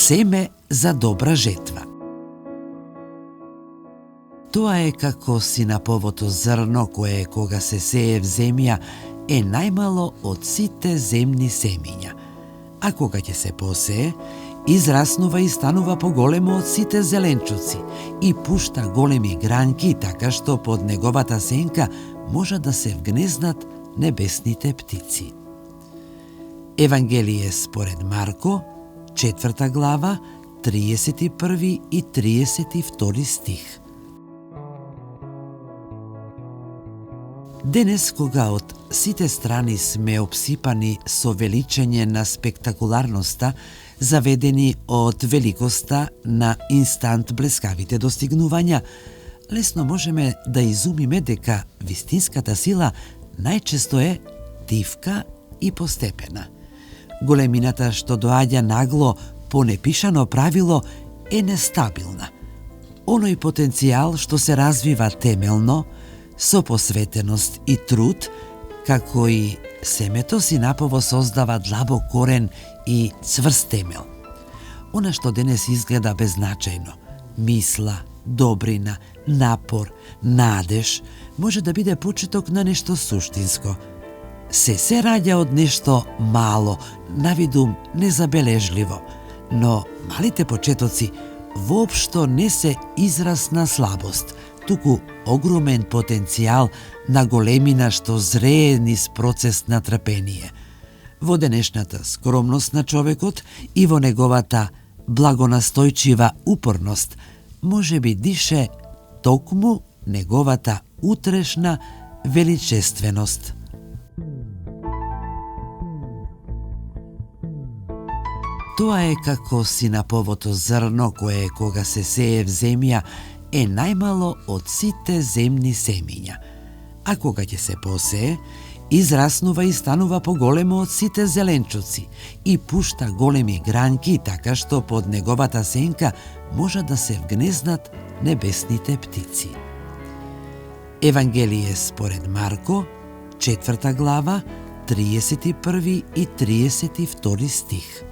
Семе за добра жетва. Тоа е како синаповото зрно кое кога се сее в земја е најмало од сите земни семиња, а кога ќе се посее, израснува и станува поголемо од сите зеленчуци и пушта големи гранки, така што под неговата сенка може да се вгнездат небесните птици. Евангелие според Марко, 4 глава, 31 и 32 стих. Денес, кога од сите страни сме обсипани со величење на спектакуларноста, заведени од великоста на инстант блескавите достигнувања, лесно можеме да изумиме дека вистинската сила најчесто е тивка и постепена. Големината што доаѓа нагло по непишано правило е нестабилна. Оној потенцијал што се развива темелно, со посветеност и труд, како и семето синапово создава длабок корен и цврст темел. Она што денес изгледа беззначајно, мисла, добрина, напор, надеж, може да биде почеток на нешто суштинско. Се раѓа од нешто мало, навидум незабележливо, но малите почетоци воопшто не се израз на слабост, туку огромен потенцијал на големина што зрее низ процес на трпение. Во денешната скромност на човекот и во неговата благонастојчива упорност може би дише токму неговата утрешна величественост. Тоа е како синаповото зрно кое кога се сее в земја е најмало од сите земни семиња, а кога ќе се посее, израснува и станува поголемо од сите зеленчуци и пушта големи гранки, така што под неговата сенка може да се вгнездат небесните птици. Евангелие според Марко, 4 глава, 31 и 32 стих.